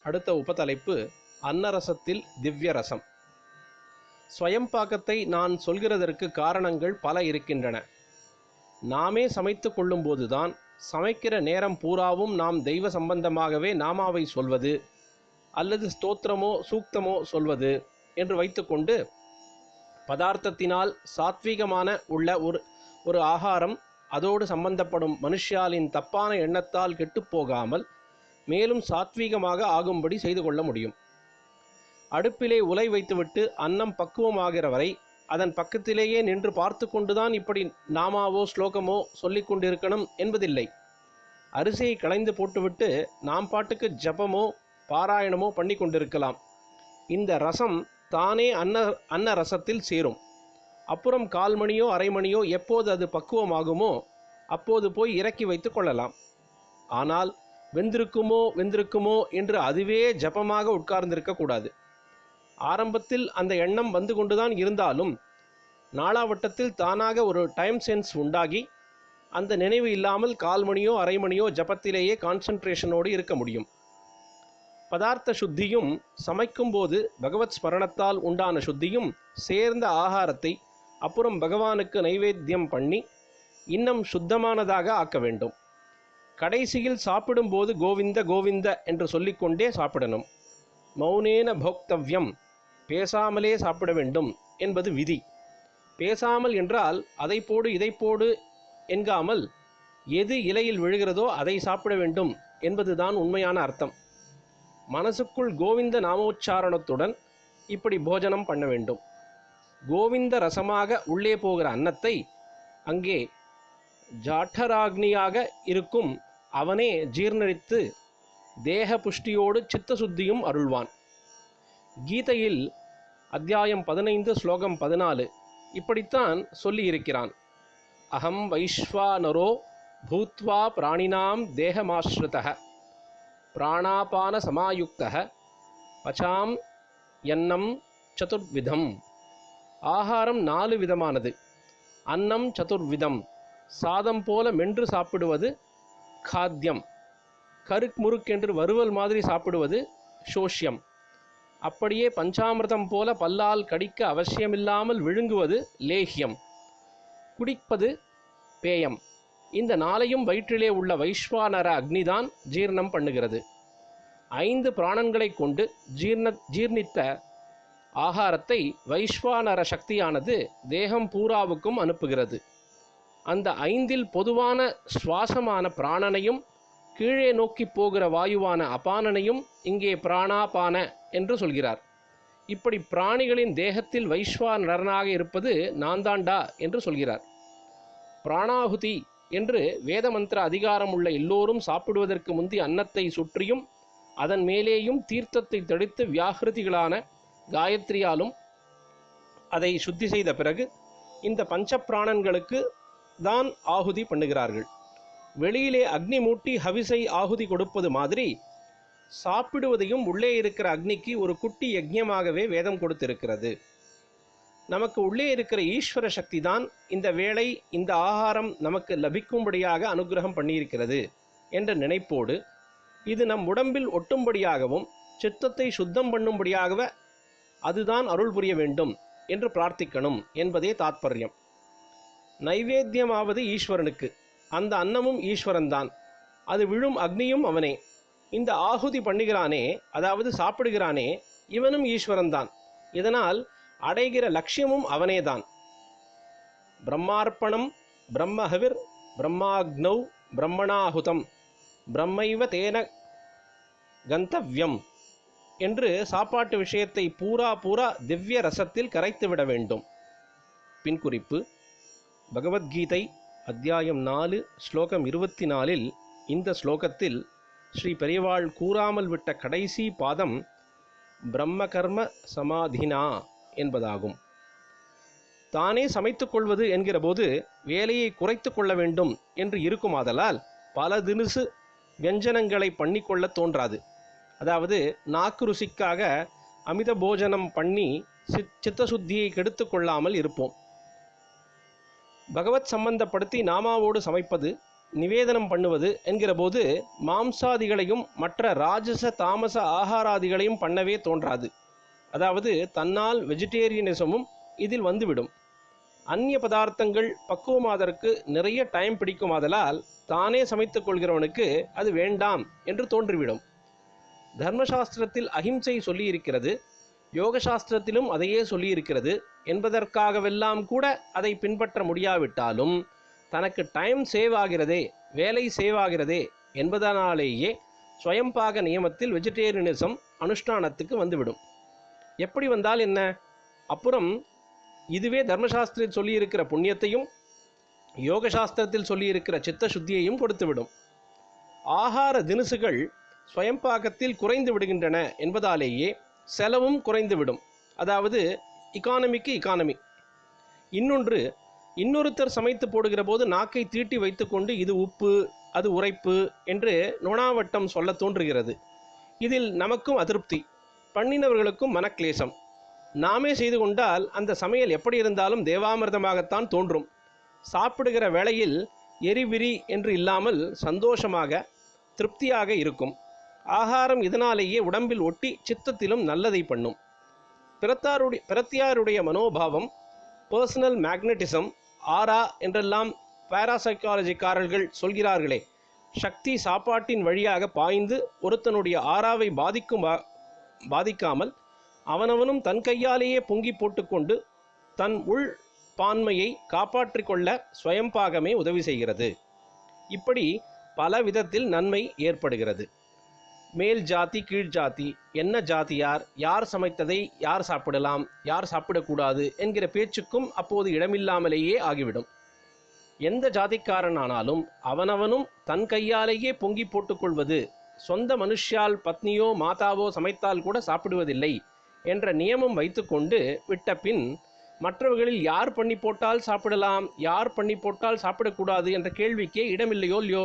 அடுத்த உபதலைப்பு அன்னரசத்தில் திவ்ய ரசம். ஸ்வயம்பாகத்தை நான் சொல்கிறதற்கு காரணங்கள் பல இருக்கின்றன. நாமே சமைத்து கொள்ளும்போதுதான் சமைக்கிற நேரம் பூராவும் நாம் தெய்வ சம்பந்தமாகவே நாமாவை சொல்வது அல்லது ஸ்தோத்திரமோ சூக்தமோ சொல்வது என்று வைத்துக்கொண்டு பதார்த்தத்தினால் சாத்வீகமான உள்ள ஒரு ஆகாரம் அதோடு சம்பந்தப்படும் மனுஷியாலின் தப்பான எண்ணத்தால் கெட்டுப்போகாமல் மேலும் சாத்வீகமாக ஆகும்படி செய்து கொள்ள முடியும். அடுப்பிலே உலை வைத்துவிட்டு அன்னம் பக்குவமாகிற வரை அதன் பக்கத்திலேயே நின்று பார்த்து கொண்டுதான் இப்படி நாமாவோ ஸ்லோகமோ சொல்லிக் கொண்டிருக்கணும் என்பதில்லை. அரிசியை களைந்து போட்டுவிட்டு நாம் பாட்டுக்கு ஜபமோ பாராயணமோ பண்ணி கொண்டிருக்கலாம். இந்த ரசம் தானே அன்ன ரசத்தில் சேரும். அப்புறம் 1/4 மணியோ 1/2 மணியோ எப்போது அது பக்குவமாகுமோ அப்போது போய் இறக்கி வைத்து கொள்ளலாம். ஆனால் வெந்திருக்குமோ என்று அதுவே ஜபமாக உட்கார்ந்திருக்கக்கூடாது. ஆரம்பத்தில் அந்த எண்ணம் வந்து கொண்டுதான் இருந்தாலும் நாளாவட்டத்தில் தானாக ஒரு டைம் சென்ஸ் உண்டாகி அந்த நினைவு இல்லாமல் 1/4 மணியோ 1/2 மணியோ ஜபத்திலேயே கான்சன்ட்ரேஷனோடு இருக்க முடியும். பதார்த்த சுத்தியும் சமைக்கும்போது பகவத் ஸ்மரணத்தால் உண்டான சுத்தியும் சேர்ந்த ஆகாரத்தை அப்புறம் பகவானுக்கு நைவேத்தியம் பண்ணி இன்னும் சுத்தமானதாக ஆக்க வேண்டும். கடைசியில் சாப்பிடும்போது கோவிந்த கோவிந்த என்று சொல்லிக்கொண்டே சாப்பிடணும். மௌனேன போக்தவ்யம், பேசாமலே சாப்பிட வேண்டும் என்பது விதி. பேசாமல் என்றால் அதை போடு இதை போடு என்காமல் எது இலையில் விழுகிறதோ அதை சாப்பிட வேண்டும் என்பதுதான் உண்மையான அர்த்தம். மனசுக்குள் கோவிந்த நாமோச்சாரணத்துடன் இப்படி போஜனம் பண்ண வேண்டும். கோவிந்த ரசமாக உள்ளே போகிற அன்னத்தை அங்கே ஜாட்டராக்னியாக இருக்கும் அவனே ஜீர்ணித்து தேக புஷ்டியோடு சித்தசுத்தியும் அருள்வான். கீதையில் அத்தியாயம் 15 ஸ்லோகம் 14 இப்படித்தான் சொல்லியிருக்கிறான். அகம் வைஸ்வானரோ பூத்வா பிராணினாம் தேகமாஸ்ருதः பிராணாபான சமாயுக்தः பச்சாம் யன்னம் சதுர்விதம். ஆகாரம் 4 விதமானது. அன்னம் சதுர்விதம். சாதம் போல மென்று சாப்பிடுவது காத்தியம். கருக் முறுக்கென்று வறுவல் மாதிரி சாப்பிடுவது சோஷ்யம். அப்படியே பஞ்சாமிர்தம் போல பல்லால் கடிக்க அவசியமில்லாமல் விழுங்குவது லேஹ்யம். குடிப்பது பேயம். இந்த 4ஐயும் வயிற்றிலே உள்ள வைஸ்வானர அக்னிதான் ஜீர்ணம் பண்ணுகிறது. 5 பிராணங்களை கொண்டு ஜீர்ணித்த ஆகாரத்தை வைஸ்வானர சக்தியானது தேகம் பூராவுக்கும் அனுப்புகிறது. அந்த 5இல் பொதுவான சுவாசமான பிராணனையும் கீழே நோக்கி போகிற வாயுவான அபானனையும் இங்கே பிராணாபான என்று சொல்கிறார். இப்படி பிராணிகளின் தேகத்தில் வைஸ்வானரனாக இருப்பது நான்தாண்டா என்று சொல்கிறார். பிராணாகுதி என்று வேதமந்திர அதிகாரம் உள்ள எல்லோரும் சாப்பிடுவதற்கு முந்தி அன்னத்தை சுற்றியும் அதன் மேலேயும் தீர்த்தத்தை தெளித்து வியாகிருதிகளான காயத்ரியாலும் அதை சுத்தி செய்த பிறகு இந்த பஞ்ச பிராணன்களுக்கு தான் ஆகுதி பண்ணுகிறார்கள். வெளியிலே அக்னி மூட்டி ஹவிசை ஆகுதி கொடுப்பது மாதிரி சாப்பிடுவதையும் உள்ளே இருக்கிற அக்னிக்கு ஒரு குட்டி யஜ்ஞமாகவே வேதம் கொடுத்திருக்கிறது. நமக்கு உள்ளே இருக்கிற ஈஸ்வர சக்தி தான் இந்த வேளை இந்த ஆகாரம் நமக்கு லபிக்கும்படியாக அனுகிரகம் பண்ணியிருக்கிறது என்ற நினைப்போடு இது நம் உடம்பில் ஒட்டும்படியாகவும் சித்தத்தை சுத்தம் பண்ணும்படியாகவே அதுதான் அருள் புரிய வேண்டும் என்று பிரார்த்திக்கணும் என்பதே தாத்பரியம். நைவேத்தியமாவது ஈஸ்வரனுக்கு. அந்த அன்னமும் ஈஸ்வரன்தான். அது விழும் அக்னியும் அவனே. இந்த ஆகுதி பண்ணுகிறானே, அதாவது சாப்பிடுகிறானே, இவனும் ஈஸ்வரன்தான். இதனால் அடைகிற லட்சியமும் அவனேதான். பிரம்மார்ப்பணம் பிரம்மஹவிர் பிரம்மாக்னௌ பிரம்மணாஹுதம் பிரம்மைவ தேன கந்தவ்யம் என்று சாப்பாட்டு விஷயத்தை பூரா திவ்ய ரசத்தில் கரைத்துவிட வேண்டும். பின்குறிப்பு: பகவத்கீதை அத்தியாயம் 4 ஸ்லோகம் 24 இந்த ஸ்லோகத்தில் ஸ்ரீ பெரியவாள் கூறாமல் விட்ட கடைசி பாதம் பிரம்மகர்ம சமாதினா என்பதாகும். தானே சமைத்து கொள்வது என்கிற போது வேலையை குறைத்து கொள்ள வேண்டும் என்று இருக்குமாதலால் பல தினுசு வியஞ்சனங்களை பண்ணிக்கொள்ள தோன்றாது. அதாவது நாக்கு ருசிக்காக அமித போஜனம் பண்ணி சித்தசுத்தியை கெடுத்து கொள்ளாமல் இருப்போம். பகவத் சம்பந்தப்படுத்தி நாமாவோடு சமைப்பது நிவேதனம் பண்ணுவது என்கிற போது மாம்சாதிகளையும் மற்ற ராஜச தாமச ஆகாராதிகளையும் பண்ணவே தோன்றாது. அதாவது தன்னால் வெஜிடேரியனிசமும் இதில் வந்துவிடும். அந்நிய பதார்த்தங்கள் பக்குவமாதற்கு நிறைய டைம் பிடிக்குமாதலால் தானே சமைத்துக் கொள்கிறவனுக்கு அது வேண்டாம் என்று தோன்றிவிடும். தர்மசாஸ்திரத்தில் அஹிம்சை சொல்லியிருக்கிறது, யோகசாஸ்திரத்திலும் அதையே சொல்லியிருக்கிறது என்பதற்காகவெல்லாம் கூட அதை பின்பற்ற முடியாவிட்டாலும் தனக்கு டைம் சேவ் ஆகிறதே, வேலை சேவ் ஆகிறதே என்பதனாலேயே ஸ்வயம்பாக நியமத்தில் வெஜிடேரியனிசம் அனுஷ்டானத்துக்கு வந்துவிடும். எப்படி வந்தால் என்ன? அப்புறம் இதுவே தர்மசாஸ்திரத்தில் சொல்லியிருக்கிற புண்ணியத்தையும் யோகசாஸ்திரத்தில் சொல்லியிருக்கிற சித்த சுத்தியையும் கொடுத்துவிடும். ஆகார தினுசுகள் ஸ்வயம்பாகத்தில் குறைந்து விடுகின்றன என்பதாலேயே செலவும் குறைந்துவிடும். அதாவது இகானமிக்கு இகானமி. இன்னொருத்தர் சமைத்து போடுகிற போது நாக்கை தீட்டி வைத்துக்கொண்டு இது உப்பு அது உரைப்பு என்று நொணாவட்டம் சொல்ல தோன்றுகிறது. இதில் நமக்கும் அதிருப்தி, பண்ணினவர்களுக்கும் மனக்லேசம். நாமே செய்து கொண்டால் அந்த சமையல் எப்படி இருந்தாலும் தேவாமிர்தமாகத்தான் தோன்றும். சாப்பிடுகிற வேளையில் எரிவிரி என்று இல்லாமல் சந்தோஷமாக திருப்தியாக இருக்கும். ஆகாரம் இதனாலேயே உடம்பில் ஒட்டி சித்தத்திலும் நல்லதை பண்ணும். பிரத்தியாருடைய மனோபாவம், பர்சனல் மேக்னட்டிசம், ஆரா என்றெல்லாம் பாராசைக்காலஜிக்காரர்கள் சொல்கிறார்களே, சக்தி சாப்பாட்டின் வழியாக பாய்ந்து ஒருத்தனுடைய ஆராவை பாதிக்காமல் அவனவனும் தன் கையாலேயே பொங்கி போட்டுக்கொண்டு தன் உள் பான்மையை காப்பாற்றிக் கொள்ள ஸ்வயம்பாகமே உதவி செய்கிறது. இப்படி பல விதத்தில் நன்மை ஏற்படுகிறது. மேல் ஜாதி கீழ் ஜாதி, என்ன ஜாதியார், யார் சமைத்ததை யார் சாப்பிடலாம் யார் சாப்பிடக்கூடாது என்கிற பேச்சுக்கும் அப்போது இடமில்லாமலேயே ஆகிவிடும். எந்த ஜாதிக்காரனானாலும் அவனவனும் தன் கையாலேயே பொங்கி போட்டுக்கொள்வது, சொந்த மனுஷால் பத்னியோ மாதாவோ சமைத்தால் கூட சாப்பிடுவதில்லை என்ற நியமம் வைத்துக்கொண்டு விட்ட பின் மற்றவர்களில் யார் பண்ணி போட்டால் சாப்பிடலாம் யார் பண்ணி போட்டால் சாப்பிடக்கூடாது என்ற கேள்விக்கே இடமில்லையோ இல்லையோ?